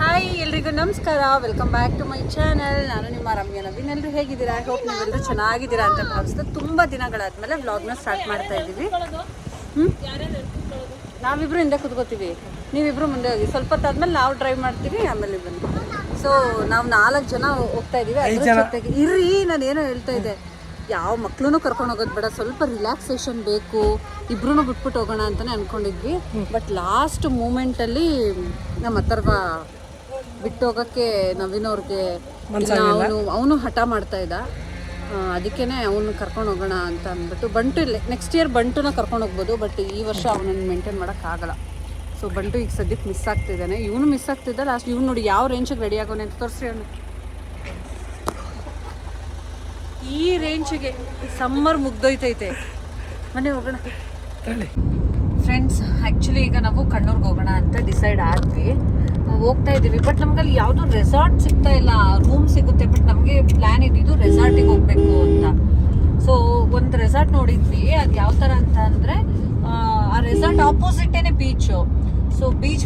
Hi ಎಲ್ರಿಗೂ ನಮಸ್ಕಾರ, welcome back to my channel. ನಾನು ನಿಮ್ಮ ರಮ್ಯಾ ನವೀನ್. ಎಲ್ಲರೂ ಹೇಗಿದ್ದೀರಾ? ಐ ಹೋಪ್ ನೀವೆಲ್ಲರೂ ಚೆನ್ನಾಗಿದ್ದೀರಾ ಅಂತ ಭಾವಿಸ್ತಾ ತುಂಬ ದಿನಗಳಾದ್ಮೇಲೆ ವ್ಲಾಗ್ನ ಸ್ಟಾರ್ಟ್ ಮಾಡ್ತಾ ಇದ್ದೀವಿ. ನಾವಿಬ್ರು ಹಿಂದೆ ಕೂತ್ಕೋತೀವಿ, ನೀವಿಬ್ರು ಮುಂದೆ ಹೋಗಿ. ಸ್ವಲ್ಪ ಹೊತ್ತಾದ್ಮೇಲೆ ನಾವು ಡ್ರೈವ್ ಮಾಡ್ತೀವಿ, ಆಮೇಲೆ ಬನ್ನಿ. ಸೊ ನಾವು 4 ಜನ ಹೋಗ್ತಾ ಇದ್ದೀವಿ. ಅದ್ರ ಜೊತೆಗೆ ಇರ್ರಿ, ನಾನೇನೋ ಹೇಳ್ತಾ ಇದ್ದೆ, ಯಾವ ಮಕ್ಳೂ ಕರ್ಕೊಂಡು ಹೋಗೋದು ಬೇಡ, ಸ್ವಲ್ಪ ರಿಲ್ಯಾಕ್ಸೇಷನ್ ಬೇಕು, ಇಬ್ರು ಬಿಟ್ಬಿಟ್ಟು ಹೋಗೋಣ ಅಂತಲೇ ಅಂದ್ಕೊಂಡಿದ್ವಿ. ಬಟ್ ಲಾಸ್ಟ್ ಮೂಮೆಂಟಲ್ಲಿ ನಮ್ಮ ಅಥರ್ವ ಬಿಟ್ಟು ಹೋಗೋಕ್ಕೆ ನವೀನ್ ಅವ್ರಿಗೆ ಅವನು ಹಠ ಮಾಡ್ತಾ ಇದ್ದ. ಅದಕ್ಕೇ ಅವನು ಕರ್ಕೊಂಡು ಹೋಗೋಣ ಅಂತ ಅಂದ್ಬಿಟ್ಟು ಬಂಟು ನೆಕ್ಸ್ಟ್ ಇಯರ್ ಬಂಟುನ ಕರ್ಕೊಂಡು ಹೋಗ್ಬೋದು, ಬಟ್ ಈ ವರ್ಷ ಅವನನ್ನು ಮೇಂಟೈನ್ ಮಾಡೋಕ್ಕಾಗಲ್ಲ. ಸೊ ಬಂಟು ಈಗ ಸದ್ಯಕ್ಕೆ ಮಿಸ್ ಆಗ್ತಿದ್ದಾನೆ, ಇವನು ಮಿಸ್ ಆಗ್ತಿದ್ದ. ಲಾಸ್ಟ್ ಇವ್ನು ನೋಡಿ ಯಾವ ರೇಂಜಿಗೆ ರೆಡಿ ಆಗೋನೆ ಅಂತ ತೋರಿಸಿ. ಅವನು ಈ ರೇಂಜಿಗೆ ಸಮ್ಮರ್ ಮುಗ್ದೋಯ್ತೈತೆ. ಮನೆ ಹೋಗೋಣ ಫ್ರೆಂಡ್ಸ್. ಆ್ಯಕ್ಚುಲಿ ಈಗ ನಾವು ಕಣ್ಣೂರ್ಗೆ ಹೋಗೋಣ ಅಂತ ಡಿಸೈಡ್ ಆದ್ವಿ, ಹೋಗ್ತಾ ಇದ್ದೀವಿ. ಬಟ್ ನಮ್ಗಲ್ಲಿ ಯಾವುದೋ ರೆಸಾರ್ಟ್ ಸಿಗ್ತಾ ಇಲ್ಲ. ರೂಮ್ ಸಿಗುತ್ತೆ, ಬಟ್ ನಮಗೆ ಪ್ಲ್ಯಾನ್ ಇದ್ದಿದ್ದು ರೆಸಾರ್ಟಿಗೆ ಹೋಗಬೇಕು ಅಂತ. ಸೊ ಒಂದು ರೆಸಾರ್ಟ್ ನೋಡಿದ್ವಿ. ಅದು ಯಾವ ಥರ ಅಂತ ಅಂದರೆ, ಆ ರೆಸಾರ್ಟ್ ಆಪೋಸಿಟೇನೆ ಬೀಚು. ಸೊ ಬೀಚ್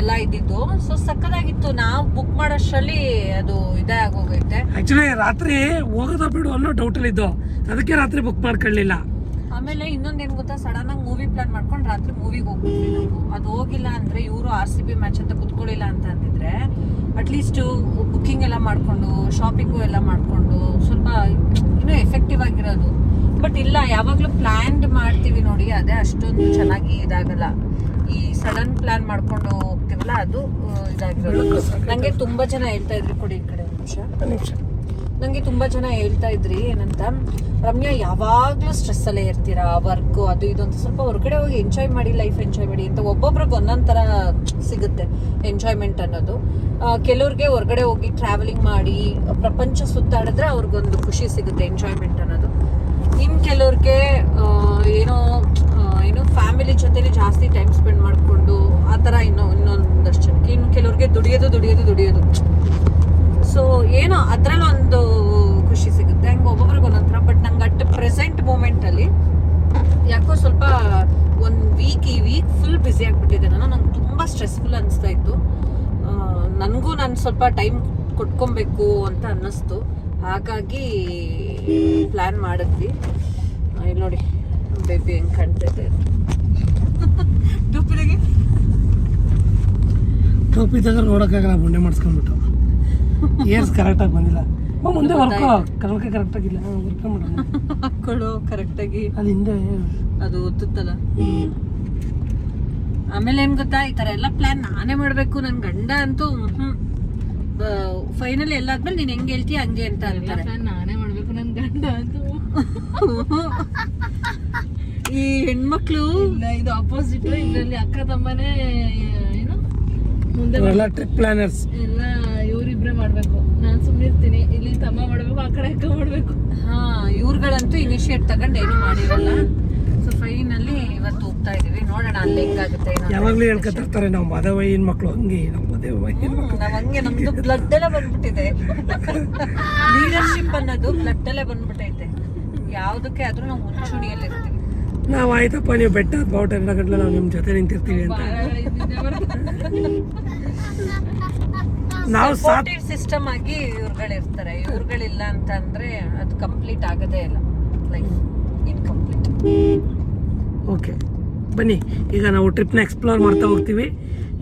ಎಲ್ಲ ಇದ್ದಿದ್ದು. ಸೊ ಸಕ್ಕದಾಗಿತ್ತು. ನಾವು ಬುಕ್ ಮಾಡೋಷ್ಟರಲ್ಲಿ ಅದು ಇದೇ ಆಗೋಗೈತೆ. ಆಕ್ಚುಲಿ ರಾತ್ರಿ ಹೋಗೋದ ಬಿಡು ಅನ್ನೋ ಡೌಟಲ್ಲಿ ಇದ್ದು, ಅದಕ್ಕೆ ರಾತ್ರಿ ಬುಕ್ ಮಾಡ್ಕೊಳ್ಳಿಲ್ಲ. ಆಮೇಲೆ ಇನ್ನೊಂದೇನು ಗೊತ್ತಾ, ಸಡನ್ ಆಗಿ ಮೂವಿ ಪ್ಲಾನ್ ಮಾಡ್ಕೊಂಡು ರಾತ್ರಿ ಮೂವಿಗೆ ಹೋಗ್ಬಿಟ್ವಿ ನಾವು. ಅದು ಹೋಗಿಲ್ಲ ಅಂದರೆ, ಇವರು RCB ಮ್ಯಾಚ್ ಅಂತ ಕುತ್ಕೊಳ್ಳಿಲ್ಲ ಅಂತ ಅಂದಿದ್ರೆ, ಅಟ್ಲೀಸ್ಟು ಬುಕ್ಕಿಂಗ್ ಎಲ್ಲ ಮಾಡಿಕೊಂಡು ಶಾಪಿಂಗು ಎಲ್ಲ ಮಾಡಿಕೊಂಡು ಸ್ವಲ್ಪ ಇನ್ನೂ ಎಫೆಕ್ಟಿವ್ ಆಗಿರೋದು. ಬಟ್ ಇಲ್ಲ, ಯಾವಾಗಲೂ ಪ್ಲ್ಯಾನ್ಡ್ ಮಾಡ್ತೀವಿ ನೋಡಿ, ಅದೇ ಅಷ್ಟೊಂದು ಚೆನ್ನಾಗಿ ಇದಾಗಲ್ಲ. ಈ ಸಡನ್ ಪ್ಲ್ಯಾನ್ ಮಾಡ್ಕೊಂಡು ಹೋಗ್ತೀವಲ್ಲ, ಅದು ಇದಾಗಿರೋದು. ನನಗೆ ತುಂಬ ಜನ ಹೇಳ್ತಾ ಇದ್ರಿ, ಕೊಡಿ ಈ ಕಡೆ ನಿಮಿಷ. ನನಗೆ ತುಂಬ ಜನ ಹೇಳ್ತಾ ಇದ್ರಿ ಏನಂತ, ರಮ್ಯಾ ಯಾವಾಗಲೂ ಸ್ಟ್ರೆಸ್ಸಲ್ಲೇ ಇರ್ತೀರಾ, ವರ್ಕು ಅದು ಇದು ಅಂತ. ಸ್ವಲ್ಪ ಹೊರಗಡೆ ಹೋಗಿ ಎಂಜಾಯ್ ಮಾಡಿ, ಲೈಫ್ ಎಂಜಾಯ್ ಮಾಡಿ ಅಂತ. ಒಬ್ಬೊಬ್ರಿಗೆ ಒಂದೊಂದು ಥರ ಸಿಗುತ್ತೆ ಎಂಜಾಯ್ಮೆಂಟ್ ಅನ್ನೋದು. ಕೆಲವ್ರಿಗೆ ಹೊರಗಡೆ ಹೋಗಿ ಟ್ರಾವೆಲಿಂಗ್ ಮಾಡಿ ಪ್ರಪಂಚ ಸುತ್ತಾಡಿದ್ರೆ ಅವ್ರಿಗೊಂದು ಖುಷಿ ಸಿಗುತ್ತೆ, ಎಂಜಾಯ್ಮೆಂಟ್ ಅನ್ನೋದು. ಇನ್ನು ಕೆಲವ್ರಿಗೆ ಏನೋ ಫ್ಯಾಮಿಲಿ ಜೊತೆಲಿ ಜಾಸ್ತಿ ಟೈಮ್ ಸ್ಪೆಂಡ್ ಮಾಡಿಕೊಂಡು ಆ ಥರ ಇನ್ನೊಂದಷ್ಟು ಜನಕ್ಕೆ. ಇನ್ನು ಕೆಲವ್ರಿಗೆ ದುಡಿಯೋದು. ಸೊ ಏನೋ ಅದರಲ್ಲಿ ಒಂದು ಖುಷಿ ಸಿಗುತ್ತೆ. ಹಂಗೆ ಒಬ್ಬೊಬ್ರಿಗೆ ಒಂದೊಂದು ಥರ. ಬಟ್ ನಂಗೆ ಅಟ್ ಪ್ರೆಸೆಂಟ್ ಮೂಮೆಂಟಲ್ಲಿ ಯಾಕೋ ಸ್ವಲ್ಪ ಈ ವೀಕ್ ಫುಲ್ ಬ್ಯುಸಿ ಆಗಿಬಿಟ್ಟಿದೆ. ನಂಗೆ ತುಂಬ ಸ್ಟ್ರೆಸ್ಫುಲ್ ಅನಿಸ್ತಾ ಇತ್ತು. ನನಗೂ ನಾನು ಸ್ವಲ್ಪ ಟೈಮ್ ಕೊಟ್ಕೊಬೇಕು ಅಂತ ಅನ್ನಿಸ್ತು. ಹಾಗಾಗಿ ಪ್ಲ್ಯಾನ್ ಮಾಡಿದ್ವಿ. ಇಲ್ಲಿ ನೋಡಿ ಬೇಬಿ ಹೆಂಗೆ ಕಾಣ್ತೈತೆ. ಟೋಪಿ ತಗೊಂಡು ನೋಡೋಕ್ಕಾಗಲ್ಲ, ಬುಂಡೆ ಮಾಡಿಸ್ಕೊಂಡ್ಬಿಟ್ಟು. ಏರ್ಸ್ ಕರೆಕ್ಟಾಗಿ ಬಂದಿಲ್ಲ. ಮುಂದೆ ಕರೆಕ್ಟಾಗಿಲ್ಲ, ಹಾಕೊಳ್ಳೋ ಕರೆಕ್ಟಾಗಿ. ಅದು ಹಿಂದೆ ಅದು ಒತ್ತುತ್ತಲ್ಲ. ಆಮೇಲೆ ಏನು ಗೊತ್ತಾ, ಈ ಥರ ಎಲ್ಲ ಪ್ಲ್ಯಾನ್ ನಾನೇ ಮಾಡಬೇಕು. ನನ್ನ ಗಂಡ ಅಂತೂ ಫೈನಲಿ ಎಲ್ಲ ಆದ್ಮೇಲೆ ನೀನು ಹೆಂಗೆ ಹೇಳ್ತೀಯ ಹಂಗೆ ಅಂತ ಅಂತಾರೆ. ನಾನೇ ಮಾಡಬೇಕು, ನನ್ನ ಗಂಡ ಅಂತೂ ಈ ಹೆಣ್ಮಕ್ಳು ಇದು ಅಪೋಸಿಟ್. ಇದರಲ್ಲಿ ಅಕ್ಕ ತಮ್ಮನೇ ಏನು ಮುಂದೆ ಟ್ರಿಪ್ ಪ್ಲಾನರ್ಸ್ ಎಲ್ಲ ಇವರಿಬ್ರೆ ಮಾಡ್ಬೇಕು. ನಾನು ಸುಮ್ಮನೆ ಇರ್ತೀನಿ, ಇಲ್ಲಿ ತಮ್ಮ ಮಾಡ್ಬೇಕು, ಆ ಕಡೆ ಅಕ್ಕ ಮಾಡ್ಬೇಕು. ಇವ್ರುಗಳಂತೂ ಇನಿಷಿಯೇಟ್ ತಗೊಂಡು ಏನು ಮಾಡಿರಲ್ಲ. ಸೊ ಫೈನಲಿ ಇವತ್ತು ಹೋಗ್ತಾ ಇದೀವಿ, ನೋಡೋಣ ಅಲ್ಲಿ ಹೆಂಗಾಗುತ್ತೆ. ಯಾವಾಗ್ಲೂ ಹೇಳ್ಕೊತಿರ್ತಾರೆ, ನಾವು ಮದವಯ್ಯನ ಮಕ್ಳು ಹಂಗೆ, ನಾವು ನಾವ್ ಹಂಗೆ. ನಮ್ದು ಬ್ಲಡ್ ಎಲ್ಲ ಬಂದ್ಬಿಟ್ಟಿದೆ. ಲೀಡರ್ಶಿಪ್ ಅನ್ನೋದು ಬ್ಲಡ್ ಅಲ್ಲೇ ಬಂದ್ಬಿಟ್ಟೈತೆ. ಯಾವುದಕ್ಕೆ ಆದ್ರೂ ನಾವು ಮುಂಚೂಣಿಯಲ್ಲಿ ಇರ್ತೀವಿ. ನಾವು ಆಯ್ತಪ್ಪ, ನೀವು ಬೆಟ್ಟ ಬಾವುಟ ಎಲ್ಲ ಗಂಟಲು ನಾವು ನಿಮ್ಮ ಜೊತೆ ನಿಂತಿರ್ತೀವಿ ಅಂತ. ನಾವು ಸಪೋರ್ಟಿವ್ ಸಿಸ್ಟಮ್ ಆಗಿ ಇವ್ರುಗಳಿರ್ತಾರೆ. ಇವ್ರುಗಳಿಲ್ಲ ಅಂತ ಅಂದ್ರೆ ಅದು ಕಂಪ್ಲೀಟ್ ಆಗೋದೇ ಇಲ್ಲ, ಲೈಫ್ ಇನ್ಕಂಪ್ಲೀಟ್. ಓಕೆ ಬನ್ನಿ, ಈಗ ನಾವು ಟ್ರಿಪ್ನ ಎಕ್ಸ್ಪ್ಲೋರ್ ಮಾಡ್ತಾ ಹೋಗ್ತೀವಿ.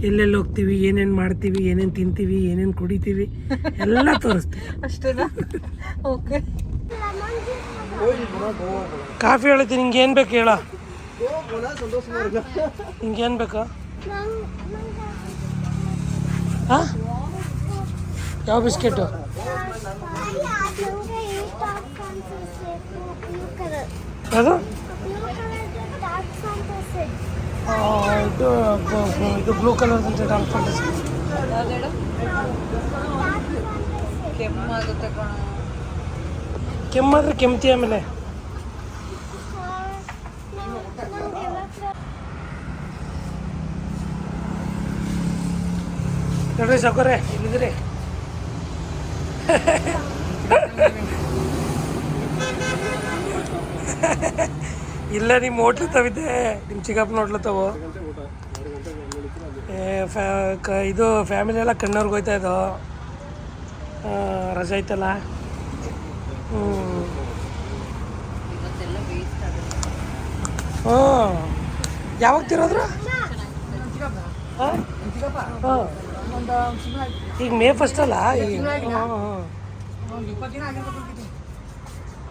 ಎಲ್ಲೆಲ್ಲಿ ಹೋಗ್ತೀವಿ, ಏನೇನು ಮಾಡ್ತೀವಿ, ಏನೇನು ತಿಂತೀವಿ, ಏನೇನು ಕುಡಿತೀವಿ ಎಲ್ಲ ತೋರಿಸ್ತೀವಿ. ಅಷ್ಟೇನಾ? ಓಕೆ. ಕಾಫಿ ಹೇಳ್ತೀನಿ. ನಿಂಗೆ ಏನು ಬೇಕು ಹೇಳ, ನಿಂಗೆ ಏನು ಬೇಕಾ? ಹಾಂ, ಯಾವ ಬಿಸ್ಕೆಟು? ಅದು ಇದು ಬ್ಲೂ ಕಲರ್ ಅಂತ ಡಾರ್ಕ್ ಫ್ಯಾಂಟಸಿ. ಕೆಮ್ಮಾಗುತ್ತೆ ಕಣ. ಕೆಮ್ಮಾದ್ರೆ ಕೆಮ್ತಿ. ಆಮೇಲೆ ನೋಡ್ರಿ ಸಾಕೋರೆ, ಇಲ್ಲಿದ್ರಿ ಇಲ್ಲ. ನಿಮ್ಮ ಹೋಟ್ಲು ತವಿದ್ದೆ, ನಿಮ್ಮ ಚಿಕ್ಕಪ್ಪನ ಹೋಟ್ಲು ತಗೋ. ಇದು ಫ್ಯಾಮಿಲಿ ಎಲ್ಲ ಕಣ್ಣವ್ರಿಗೆ ಹೋಯ್ತಾ ಇದ್ದೋ ರಜೆ ಐತಲ್ಲ. ಇವತ್ತೆಲ್ಲ ವೇಸ್ಟ್ ಆಗುತ್ತೆ. ಹ್ಞೂ ಯಾವಾಗ ತಿರೋದ್ರು? ಹಾಂ ಈಗ ಮೇ ಫಸ್ಟ್ ಅಲ್ಲ ಈಗ.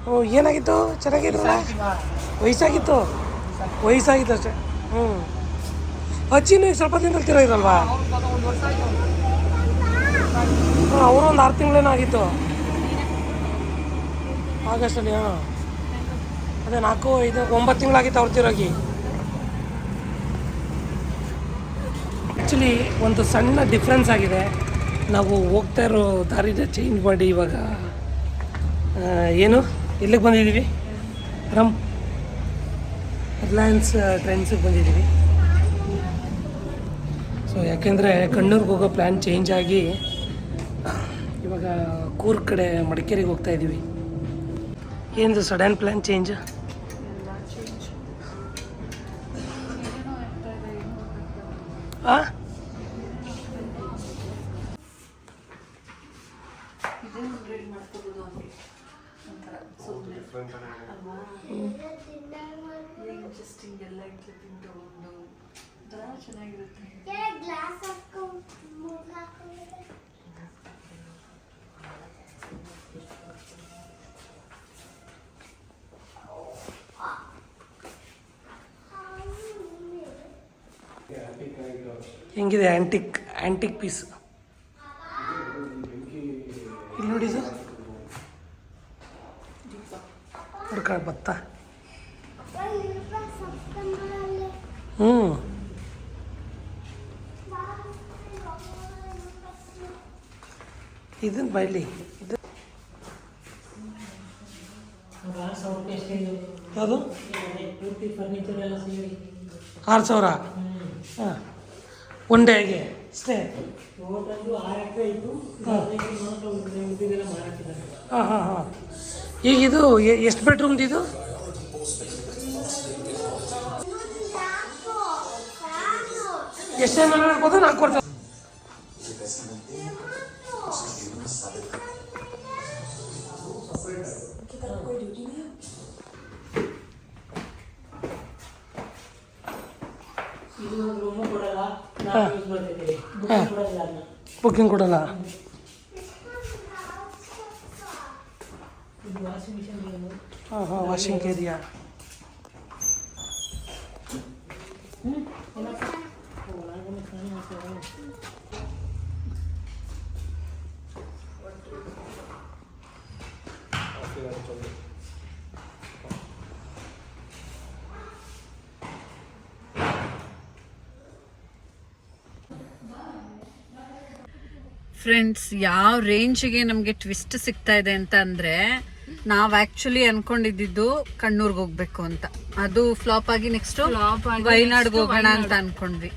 ಹ್ಞೂ ಏನಾಗಿತ್ತು? ಚೆನ್ನಾಗಿದ್ರಲ್ಲ? ವಯಸ್ಸಾಗಿತ್ತು ಅಷ್ಟೇ. ಹ್ಞೂ ಅಜ್ಜಿನೂ ಈಗ ಸ್ವಲ್ಪ ದಿನದಲ್ಲಿ ತಿರೋಗಿರಲ್ವಾ? ಹಾಂ ಅವರು ಒಂದು 6 ತಿಂಗಳೇನೋ ಆಗಿತ್ತು ಆಗಸ್ಟಲ್ಲಿ. ಹಾಂ ಅದೇ 4, 5, 9 ತಿಂಗಳಾಗಿತ್ತು ಅವ್ರು ತಿರೋಗಿ. ಆ್ಯಕ್ಚುಲಿ ಒಂದು ಸಣ್ಣ ಡಿಫ್ರೆನ್ಸ್ ಆಗಿದೆ. ನಾವು ಹೋಗ್ತಾ ಇರೋ ದಾರಿನ ಚೇಂಜ್ ಮಾಡಿ ಇವಾಗ ಏನು ಎಲ್ಲಿಗೆ ಬಂದಿದ್ದೀವಿ? ರಿಲಯನ್ಸ್ ಟ್ರೆಂಡ್ಸಿಗೆ ಬಂದಿದ್ದೀವಿ. ಸೊ ಯಾಕೆಂದರೆ ಕಣ್ಣೂರಿಗೆ ಹೋಗೋ ಪ್ಲ್ಯಾನ್ ಚೇಂಜ್ ಆಗಿ ಇವಾಗ ಕೂರ್ಗ್ ಕಡೆ ಮಡಿಕೇರಿಗೆ ಹೋಗ್ತಾ ಇದ್ದೀವಿ. ಏನು ಸಡನ್ ಪ್ಲ್ಯಾನ್ ಚೇಂಜ್? ಹಾಂ ಇಂಟ್ರೆಸ್ಟಿಂಗ್ ಎಲ್ಲ ಕ್ಲಿಪ್ಪಿಂಗ್ ತಗೊಂಡು ಚೆನ್ನಾಗಿರುತ್ತೆ. ಹೆಂಗಿದೆ ಆ್ಯಂಟಿಕ್ ಪೀಸ್? ಇಲ್ಲಿ ನೋಡಿ ಸರ್, ಹುಡ್ಕ ಭತ್ತ. ಹ್ಞೂ ಇದನ್ನು ಬೈಲಿ ಇದು ಯಾವುದು? 6,000. ಹಾಂ ಒನ್ ಡೇಗೆ ಸ್ಟೇ. ಹಾಂ ಹಾಂ ಹಾಂ ಈಗ ಇದು ಎಷ್ಟು ಬೆಡ್ರೂಮ್ದು ಇದು? ಎಷ್ಟು ಜನ ಹೇಳ್ಬೋದು? 4 ವರ್ಷ. ಬುಕ್ಕಿಂಗ್ ಕೊಡಲ್ಲ. ಹಾಂ ಹಾಂ ವಾಷಿಂಗ್ ಏರಿಯಾ. ಫ್ರೆಂಡ್ಸ್, ಯಾವ ರೇಂಜಿಗೆ ನಮಗೆ ಟ್ವಿಸ್ಟ್ ಸಿಗ್ತಾ ಇದೆ ಅಂತ ಅಂದರೆ, ನಾವು ಆ್ಯಕ್ಚುಲಿ ಅನ್ಕೊಂಡಿದ್ದು ಕಣ್ಣೂರ್ಗೆ ಹೋಗ್ಬೇಕು ಅಂತ. ಅದು ಫ್ಲಾಪ್ ಆಗಿ ನೆಕ್ಸ್ಟ್ ವೈನಾಡ್ಗೆ ಹೋಗೋಣ ಅಂತ ಅನ್ಕೊಂಡ್ವಿ.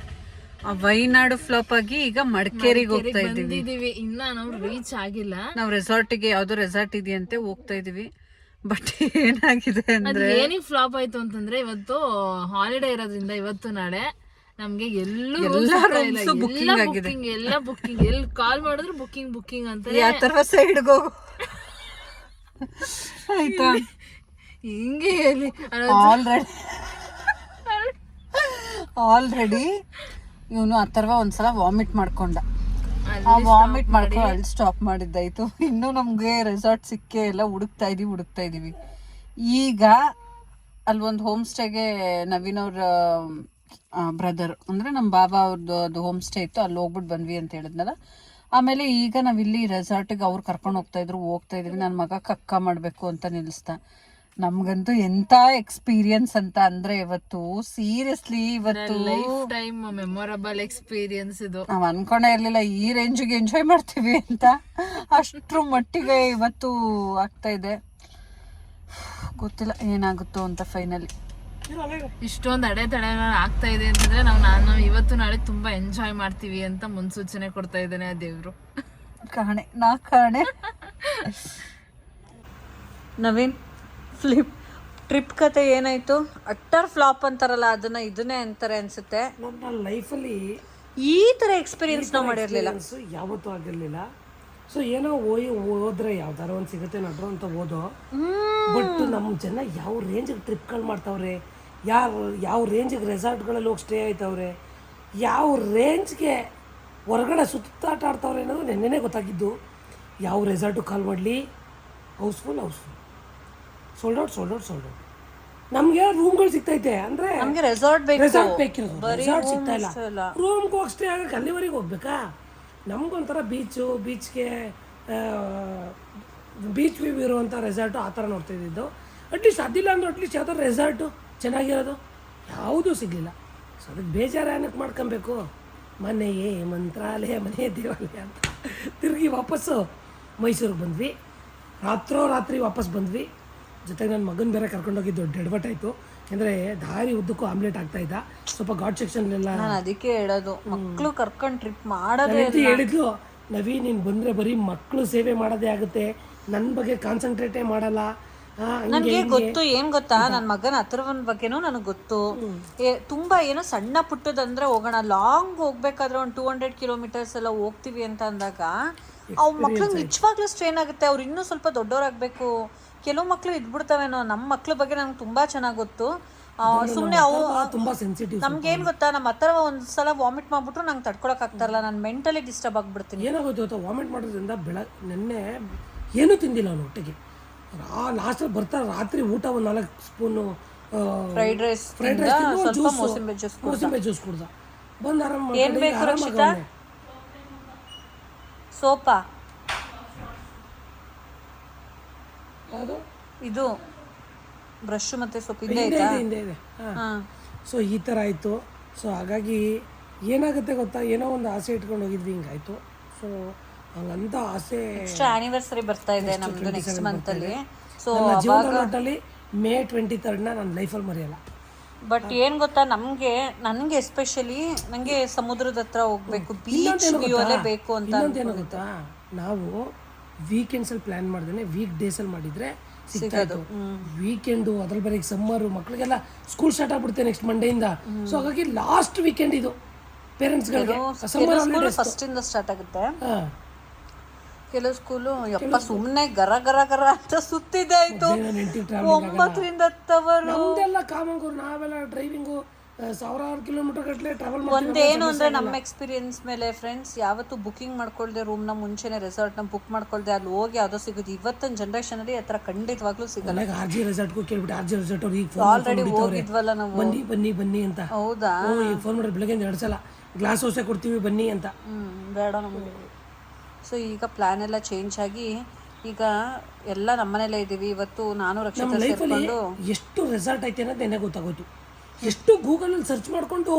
ಆ ವೈನಾಡು ಫ್ಲಾಪ್ ಆಗಿ ಈಗ ಮಡಿಕೇರಿಗೆ ಹೋಗ್ತಾ ಇದ್ದೀವಿ. ಇನ್ನ ನಾವು ರೀಚ್ ಆಗಿಲ್ಲ. ನಾವು ರೆಸಾರ್ಟಿಗೆ, ಯಾವ್ದೋ ರೆಸಾರ್ಟ್ ಇದೆಯಂತೆ, ಹೋಗ್ತಾ ಇದೀವಿ. ಬಟ್ ಏನಾಗಿದೆ ಅಂದ್ರೆ, ಏನಿಗೆ ಫ್ಲಾಪ್ ಆಯ್ತು ಅಂತಂದ್ರೆ, ಇವತ್ತು ಹಾಲಿಡೇ ಇರೋದ್ರಿಂದ ಇವತ್ತು ನಾಳೆ ನಮ್ಗೆ ಎಲ್ಲ ಬುಕ್ಕಿಂಗ್ ಆಗಿದೆ. ಎಲ್ಲ ಬುಕ್ಕಿಂಗ್, ಎಲ್ಲಿ ಕಾಲ್ ಮಾಡಿದ್ರು ಬುಕ್ಕಿಂಗ್ ಅಂತ. ಯಾವ ತರ ಸೈಡ್ಗೆ ಹೋಗು ಆಯ್ತಾ? ಹಿಂಗೆ ಹೇಳಿ ಆಲ್ರೆಡಿ ಇವನು ಅಥರ್ವ ಒಂದ್ಸಲ ವಾಮಿಟ್ ಮಾಡ್ಕೊಂಡ. ಆ ವಾಮಿಟ್ ಮಾಡ್ಕೊಂಡು ಅಲ್ಲಿ ಸ್ಟಾಪ್ ಮಾಡಿದ್ದಾಯ್ತು. ಇನ್ನು ನಮ್ಗೆ ರೆಸಾರ್ಟ್ ಸಿಕ್ಕೇ ಎಲ್ಲ ಹುಡುಕ್ತಾ ಇದೀವಿ. ಈಗ ಅಲ್ಲಿ ಒಂದು ಹೋಮ್ ಸ್ಟೇಗೆ ನವೀನ್ ಅವ್ರ ಬ್ರದರ್ ಅಂದ್ರೆ ನಮ್ಮ ಬಾಬಾ ಅವ್ರದ್ದು ಅದು ಹೋಮ್ ಸ್ಟೇ ಇತ್ತು, ಅಲ್ಲಿ ಹೋಗ್ಬಿಟ್ಟು ಬಂದ್ವಿ ಅಂತ ಹೇಳಿದ್ನಲ್ಲ. ಆಮೇಲೆ ಈಗ ನಾವಿಲ್ಲಿ ರೆಸಾರ್ಟಿಗೆ ಅವ್ರು ಕರ್ಕೊಂಡು ಹೋಗ್ತಾ ಇದೀವಿ. ನನ್ನ ಮಗ ಕಕ್ಕ ಮಾಡಬೇಕು ಅಂತ ನಿಲ್ಲಿಸ್ತಾ. ನಮ್ಗಂತೂ ಎಂತ ಎಕ್ಸ್ಪೀರಿಯನ್ಸ್ ಅಂತ ಅಂದ್ರೆ, ಇವತ್ತು ಸೀರಿಯಸ್ಲಿ ಇವತ್ತು ಲೈಫ್ ಟೈಮ್ ಮೆಮೊರಬಲ್ ಎಕ್ಸ್ಪೀರಿಯನ್ಸ್ ಇದು. ನಾವ್ ಅನ್ಕೊಂಡೇ ಇರ್ಲಿಲ್ಲ ಈ ರೇಂಜಿಗೆ ಎಂಜಾಯ್ ಮಾಡ್ತೀವಿ ಅಂತ. ಅಷ್ಟ್ರ ಮಟ್ಟಿಗೆ ಇವತ್ತು ಆಗ್ತಾ ಇದೆ. ಗೊತ್ತಿಲ್ಲ ಏನಾಗುತ್ತೋ ಅಂತ. ಫೈನಲಿ ಇಷ್ಟೊಂದು ಅಡೆತಡೆಗಳು ಆಗ್ತಾ ಇದೆ ಅಂತಂದ್ರೆ ನಾನು ಇವತ್ತು ನಾಳೆ ತುಂಬಾ ಎಂಜಾಯ್ ಮಾಡ್ತೀವಿ ಅಂತ ಮುನ್ಸೂಚನೆ ಕೊಡ್ತಾ ಇದ್ದೇನೆ ಆ ದೇವ್ರು. ಕಾಣೆ ನವೀನ್, ಟ್ರಿಪ್ ಕತೆ ಏನಾಯ್ತು? ಅಟ್ಟರ್ ಫ್ಲಾಪ್ ಅಂತಾರಲ್ಲ, ಇದನ್ನೇ ಅಂತಾರೆ ಅನ್ಸುತ್ತೆ. ನನ್ನ ಲೈಫಲ್ಲಿ ಈ ತರ ಎಕ್ಸ್ಪೀರಿಯನ್ಸ್ ನಾವು ಮಾಡಿರ್ಲಿಲ್ಲ. ಯಾವತ್ತೂ ಆಗಿರ್ಲಿಲ್ಲ. ಸೊ ಏನೋ ಹೋದ್ರೆ ಯಾವ್ದಾರ ಒಂದು ಸಿಗುತ್ತೆ ನಡ್ರು ಅಂತ ಓದೋ. ಬಟ್ ನಮ್ಮ ಜನ ಯಾವ ರೇಂಜಿಗೆ ಟ್ರಿಪ್ಗಳು ಮಾಡ್ತಾವ್ರೆ, ಯಾವ ರೇಂಜಿಗೆ ರೆಸಾರ್ಟ್ಗಳಲ್ಲಿ ಹೋಗಿ ಸ್ಟೇ ಆಯ್ತವ್ರೆ, ಯಾವ ರೇಂಜ್ಗೆ ಹೊರಗಡೆ ಸುತ್ತಾಟ ಆಡ್ತಾವ್ರೆ ಅನ್ನೋದು ನೆನ್ನೆನೇ ಗೊತ್ತಾಗಿದ್ದು. ಯಾವ ರೆಸಾರ್ಟು ಕಾಲ್ ಮಾಡಲಿ ಹೌಸ್ಫುಲ್ ಸೋಲ್ಡ್ ಔಟ್. ನಮಗೆ ರೂಮ್ಗಳು ಸಿಗ್ತೈತೆ ಅಂದರೆ ನಮಗೆ ರೆಸಾರ್ಟ್ ಬೇಕಿರೋದು, ರೆಸಾರ್ಟ್ ಸಿಗ್ತಾ ಇಲ್ಲ. ರೂಮ್ಗೆ ಹೋಗಿ ಸ್ಟೇ ಆಗಕ್ಕೆ ಅಲ್ಲಿವರೆಗೆ ಹೋಗ್ಬೇಕಾ? ನಮಗೊಂಥರ ಬೀಚ್ಗೆ ಬೀಚ್ ವ್ಯೂ ಇರುವಂಥ ರೆಸಾರ್ಟು ಆ ಥರ ನೋಡ್ತಾ ಇದ್ದಿದ್ದು. ಅಟ್ಲೀಸ್ಟ್ ಅದಿಲ್ಲ ಅಂದ್ರೆ ಅಟ್ಲೀಸ್ಟ್ ಯಾವ್ದಾರು ರೆಸಾರ್ಟು ಚೆನ್ನಾಗಿರೋದು ಯಾವುದೂ ಸಿಗಲಿಲ್ಲ. ಸೊ ಅದಕ್ಕೆ ಬೇಜಾರು ಏನಕ್ಕೆ ಮಾಡ್ಕೊಬೇಕು? ಮನೆಯೇ ಮಂತ್ರಾಲಯ, ಮನೆಯೇ ದೇವಾಲಯ ಅಂತ ತಿರುಗಿ ವಾಪಸ್ಸು ಮೈಸೂರಿಗೆ ಬಂದ್ವಿ. ರಾತ್ರಿ ವಾಪಸ್ ಬಂದ್ವಿ. ಜೊತೆಗೆ ನನ್ನ ಮಗನ ಬೇರೆ ಕರ್ಕೊಂಡೋಗಿದ್ದು ದೊಡ್ಡ ಎಡವಟ್ಟಾಯಿತು. ಅಂದರೆ ದಾರಿ ಉದ್ದಕ್ಕೂ ಆಮ್ಲೆಟ್ ಆಗ್ತಾಯಿದ್ದ. ಸ್ವಲ್ಪ ಗಾಡ್ ಸೆಕ್ಷನ್ಲೆಲ್ಲ ನಾನು ಅದಕ್ಕೆ ಹೇಳೋದು, ಮಕ್ಕಳು ಕರ್ಕೊಂಡು ಟ್ರಿಪ್ ಮಾಡೋದೇ ಹೇಳಿದ್ಲು, ನವಿ ನೀನು ಬಂದರೆ ಬರೀ ಮಕ್ಕಳು ಸೇವೆ ಮಾಡೋದೇ ಆಗುತ್ತೆ, ನನ್ನ ಬಗ್ಗೆ ಕಾನ್ಸಂಟ್ರೇಟೇ ಮಾಡಲ್ಲ. ನನಗೆ ಗೊತ್ತು, ಏನ್ ಗೊತ್ತಾ, ನನ್ನ ಮಗನ ಅಥರ್ವನ್ ಬಗ್ಗೆನೂ ನನಗೆ ಗೊತ್ತು. ತುಂಬಾ ಏನೋ ಸಣ್ಣ ಪುಟ್ಟದಂದ್ರೆ ಹೋಗೋಣ, ಲಾಂಗ್ ಹೋಗ್ಬೇಕಾದ್ರೆ ಒಂದು 200 ಕಿಲೋಮೀಟರ್ಸ್ ಎಲ್ಲ ಹೋಗ್ತೀವಿ ಅಂತ ಅಂದಾಗ ಅವ್ರ ಮಕ್ಳಿಗೆ ನಿಜವಾಗ್ಲೂ ಸ್ಟ್ರೇನ್ ಆಗುತ್ತೆ. ಅವ್ರು ಇನ್ನೂ ಸ್ವಲ್ಪ ದೊಡ್ಡವರಾಗಬೇಕು. ಕೆಲವು ಮಕ್ಳು ಇದ್ಬಿಡ್ತಾವೇನೋ. ನಮ್ಮ ಮಕ್ಳ ಬಗ್ಗೆ ನಂಗೆ ತುಂಬಾ ಚೆನ್ನಾಗಿ ಗೊತ್ತು. ಸುಮ್ಮನೆ ಅವು ತುಂಬಾ ಸೆನ್ಸಿಟಿವ್. ನಮ್ಗೇನು ಗೊತ್ತಾ, ನಮ್ಮ ಹತ್ರ ಒಂದ್ಸಲ ವಾಮಿಟ್ ಮಾಡ್ಬಿಟ್ರು ನಂಗೆ ತಡ್ಕೊಳಕ್ ಆಗ್ತಾರಲ್ಲ, ನಾನು ಮೆಂಟಲಿ ಡಿಸ್ಟರ್ಬ್ ಆಗ್ಬಿಡ್ತೀನಿ. ಏನಾಗೋದು ವಾಮಿಟ್ ಮಾಡೋದ್ರಿಂದ ನೆನ್ನೆ ಏನೂ ತಿಂದಿಲ್ಲ ಅವನು ಹೊಟ್ಟೆಗೆ. ಲಾಸ್ಟಲ್ಲಿ ಬರ್ತಾರೆ ರಾತ್ರಿ ಊಟ ಒಂದು 4 ಸ್ಪೂನು ಫ್ರೈಡ್ ರೈಸ್ ಸ್ವಲ್ಪ ಮೋಸಂಬಿ ಜ್ಯೂಸ್ ಕುಡ್ದ. ಬಂದು ಆರಾಮ. ಏನ್ ಬೇಕು ರಕ್ಷಿತಾ? ಸೋಪಾ? ಯಾವುದು ಇದು ಬ್ರಷ್ ಮತ್ತೆ ಸೋಪ್ ಹಿಂದೆ ಇದೆ. ಸೊ ಈ ಥರ ಆಯಿತು. ಸೊ ಹಾಗಾಗಿ ಏನಾಗುತ್ತೆ ಗೊತ್ತಾ, ಏನೋ ಒಂದು ಆಸೆ ಇಟ್ಕೊಂಡು ಹೋಗಿದ್ವಿ, ಹಿಂಗಾಯ್ತು. ಸೊ ಹಂಗಂತ ಆಸೆ ನೆಕ್ಸ್ಟ್ ಆನಿವರ್ಸರಿ ಬರ್ತಾ ಇದೆ ನಮ್ದು ನೆಕ್ಸ್ಟ್ ಮಂತ್ ಅಲ್ಲಿ. ಸೊ ಜೀವನದಲ್ಲಿ May 23 ನನ್ನ ಲೈಫಲ್ಲಿ ಮರೆಯಲ್ಲ. ಬಟ್ ಏನ್ ಗೊತ್ತಾ, ನನಗೆ ಎಸ್ಪೆಷಲಿ ನನಗೆ ಸಮುದ್ರದ ಹತ್ರ ಹೋಗ್ಬೇಕು, ಬೀಚ್ ವ್ಯೂ ಅಲ್ಲೇ ಬೇಕು ಅಂತ. ಇನ್ನೊಂದೇನು ಗೊತ್ತಾ, ನಾವು ವೀಕೆಂಡ್ಸಲ್ಲಿ ಪ್ಲ್ಯಾನ್ ಮಾಡ್ದೇನೆ ವೀಕ್ ಡೇಸಲ್ಲಿ ಮಾಡಿದರೆ ಸಿಗ್ತಾಯಿತ್ತು. ವೀಕೆಂಡು ಅದ್ರಲ್ಲಿ ಬೇರೆ ಸಮ್ಮರು, ಮಕ್ಳಿಗೆಲ್ಲ ಸ್ಕೂಲ್ ಸ್ಟಾರ್ಟ್ ಆಗ್ಬಿಡುತ್ತೆ ನೆಕ್ಸ್ಟ್ ಮಂಡೆಯಿಂದ. ಸೊ ಹಾಗಾಗಿ ಲಾಸ್ಟ್ ವೀಕೆಂಡ್ ಇದು ಪೇರೆಂಟ್ಸ್ಗಳಿಗೆ. ಸಮ್ಮರ್ ಫಸ್ಟ್ ಇಂದ ಸ್ಟಾರ್ಟ್ ಆಗುತ್ತೆ. ಕೆಲವು ಸ್ಕೂಲು ಯಪ್ಪ ಸುಮ್ಮನೆ ಗರ ಅಂತ ಸುತ್ತಿದೆ ಆಯ್ತು. 9 ರಿಂದ 10 ಅವರು ನಮ್ದೆಲ್ಲ ಕಾಮಂಗೂರು, ನಾವೆಲ್ಲ ಡ್ರೈವಿಂಗು ಸಾವಿರಾರು ಕಿಲೋಮೀಟರ್ ಗಟ್ಟಲೆ ಟ್ರಾವೆಲ್ ಮಾಡಿ. ಒಂದೇನು ಅಂದ್ರೆ ನಮ್ಮ ಎಕ್ಸ್ಪೀರಿಯನ್ಸ್ ಮೇಲೆ ಫ್ರೆಂಡ್ಸ್, ಯಾವತ್ತು ಬುಕಿಂಗ್ ಮಾಡ್ಕೊಳ್ದೆ ರೂಮ್ನ ಮುಂಚೆನೆ ರೆಸಾರ್ಟ್ನ ಬುಕ್ ಮಾಡ್ಕೊಳ್ದೆ ಅಲ್ಲಿ ಹೋಗಿ ಯಾವುದೋ ಸಿಗೋದು. ಇವತ್ತಿನ ಜನರೇಷನಲ್ಲಿ ಆ ಥರ ಖಂಡಿತವಾಗ್ಲೂ ಸಿಗಲ್ಲ. RG ರೆಸಾರ್ಟ್ಗೂ ಕೇಳ್ಬಿಟ್ಟು RG ರೆಸಾರ್ಟ್ ಅವ್ರು ಈಗ ಆಲ್ರೆಡಿ ಹೋಗಿದ್ವಲ್ಲ ನಾವು, ಬನ್ನಿ ಅಂತ. ಹೌದಾ? ಈಗ ಫೋನ್ ಮಾಡಿದ್ರೆ ಬೆಳಗ್ಗೆ 2 ಸಲ ಗ್ಲಾಸ್ ಹೌಸೇ ಕೊಡ್ತೀವಿ ಬನ್ನಿ ಅಂತ. ಬೇಡ ನಮಗೆ. ಸೊ ಈಗ ಪ್ಲಾನ್ ಎಲ್ಲ ಚೇಂಜ್ ಆಗಿ ಈಗ ಎಲ್ಲ ನಮ್ಮನೇಲೇ ಇದ್ದೀವಿ. ಇವತ್ತು ನಾನು ರಕ್ಷಿತಾ ಸೇರ್ಕೊಂಡು ಎಷ್ಟು ರೆಸಾರ್ಟ್ ಐತೆ ಅನ್ನೋದು ನೆನೆ ಗೊತ್ತಾಗೋಯ್ತು. ಎಷ್ಟು ಗೂಗಲಲ್ಲಿ ಸರ್ಚ್ ಮಾಡ್ಕೊಂಡು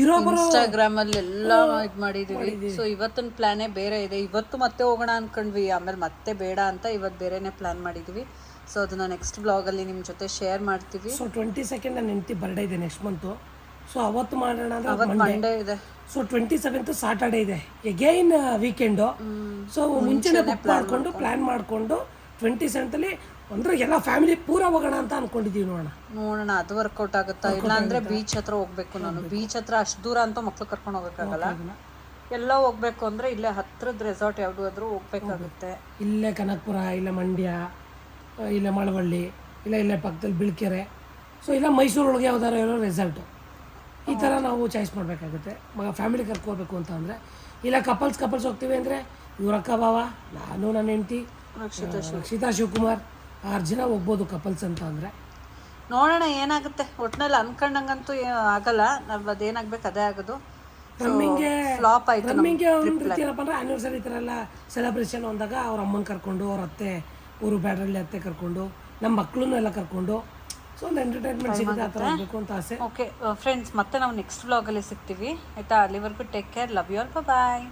ಇನ್ಸ್ಟಾಗ್ರಾಮ್ ಅಲ್ಲಿ ಎಲ್ಲ ಇದು ಮಾಡಿದೀವಿ. ಸೊ ಇವತ್ತಿನ ಪ್ಲಾನೇ ಬೇರೆ ಇದೆ. ಇವತ್ತು ಮತ್ತೆ ಹೋಗೋಣ ಅನ್ಕೊಂಡ್ವಿ, ಆಮೇಲೆ ಮತ್ತೆ ಬೇಡ ಅಂತ ಇವತ್ತು ಬೇರೆನೆ ಪ್ಲಾನ್ ಮಾಡಿದ್ವಿ. ಸೊ ಅದನ್ನ ನೆಕ್ಸ್ಟ್ ಬ್ಲಾಗಲ್ಲಿ ನಿಮ್ಮ ಜೊತೆ ಶೇರ್ ಮಾಡ್ತೀವಿ. ಸೊ 22 ನನ್ನ ಹೆಂಡತಿ ಬರ್ಡೇ ಇದೆ ನೆಕ್ಸ್ಟ್ ಮಂತು. ಸೊ ಅವತ್ತು ಮಾಡೋಣ ಅಂದ್ರೆ ಮಂಡೇ ಇದೆ. ಸೊ 27th ಸಾಟರ್ಡೇ ಇದೆ, ಎಗೈನ್ ವೀಕೆಂಡು. ಸೊ ಮುಂಚೆನೇ ಬುಕ್ ಪ್ಲಾನ್ ಮಾಡಿಕೊಂಡು 27th ಅಂದ್ರೆ ಎಲ್ಲ ಫ್ಯಾಮಿಲಿ ಪೂರ ಹೋಗೋಣ ಅಂತ ಅನ್ಕೊಂಡಿದೀವಿ. ನೋಡೋಣ ಅದು ವರ್ಕೌಟ್ ಆಗುತ್ತಾ ಇಲ್ಲ ಅಂದ್ರೆ ಬೀಚ್ ಹತ್ರ ಹೋಗ್ಬೇಕು. ನಾನು ಬೀಚ್ ಹತ್ರ ಅಷ್ಟು ದೂರ ಅಂತ ಮಕ್ಳು ಕರ್ಕೊಂಡು ಹೋಗಕ್ಕಾಗಲ್ಲ. ಎಲ್ಲ ಹೋಗ್ಬೇಕು ಅಂದ್ರೆ ಇಲ್ಲೇ ಹತ್ರದ ರೆಸಾರ್ಟ್ ಯಾವ್ದಾದ್ರು ಹೋಗ್ಬೇಕಾಗುತ್ತೆ. ಇಲ್ಲೇ ಕನಕಪುರ, ಇಲ್ಲ ಮಂಡ್ಯ, ಇಲ್ಲ ಮಳವಳ್ಳಿ, ಇಲ್ಲೇ ಪಕ್ಕದಲ್ಲಿ ಬಿಳ್ಕೆರೆ, ಸೊ ಇಲ್ಲ ಮೈಸೂರೊಳಗೆ ಯಾವ್ದಾರು ಇರೋ ರೆಸಾರ್ಟು, ಈ ಥರ ನಾವು ಚಾಯ್ಸ್ ಮಾಡಬೇಕಾಗುತ್ತೆ. ಫ್ಯಾಮಿಲಿ ಕರ್ಕೋಬೇಕು ಅಂತ ಅಂದರೆ. ಇಲ್ಲ ಕಪಲ್ಸ್ ಹೋಗ್ತೀವಿ ಅಂದರೆ ಇವರಕ್ಕ ಬಾವ, ನಾನು, ನನ್ನ ಹೆಂಡತಿ ರಕ್ಷಿತಾ ಶಿವಕುಮಾರ್ 6 ಜನ ಹೋಗ್ಬೋದು ಕಪಲ್ಸ್ ಅಂತ ಅಂದರೆ. ನೋಡೋಣ ಏನಾಗುತ್ತೆ. ಒಟ್ಟಿನಲ್ಲಿ ಅನ್ಕೊಂಡಂಗಂತೂ ಆಗಲ್ಲ. ನಾವು ಅದೇನಾಗ್ಬೇಕು ಅದೇ ಆಗೋದು. ಫ್ಲಾಪ್ ಆಯ್ತು. ನಮಗೆ ಒಂದು ರೀತಿ ಏನಪ್ಪ ಅಂದರೆ ಆ್ಯನಿವರ್ಸರಿ ಈ ಥರ ಎಲ್ಲ ಸೆಲೆಬ್ರೇಷನ್ ಅಂದಾಗ ಅವ್ರ ಅಮ್ಮನ ಕರ್ಕೊಂಡು, ಅವ್ರ ಅತ್ತೆ ಊರು ಬ್ಯಾಡ್ರಲ್ಲಿ ಅತ್ತೆ ಕರ್ಕೊಂಡು, ನಮ್ಮ ಮಕ್ಕಳನ್ನೂ ಎಲ್ಲ ಕರ್ಕೊಂಡು, ಸೊ ಒಂದು ಎಂಟರ್ಟೈನ್ಮೆಂಟ್ ಸಿಗುತ್ತೆ. ಆ ಥರ ಆಗಬೇಕು ಅಂತ ಆಸೆ. ಓಕೆ ಫ್ರೆಂಡ್ಸ್, ಮತ್ತೆ ನಾವು ನೆಕ್ಸ್ಟ್ ವ್ಲಾಗಲ್ಲಿ ಸಿಗ್ತೀವಿ ಆಯಿತಾ. ಅಲ್ಲಿವರೆಗೂ take care, love you all, bye.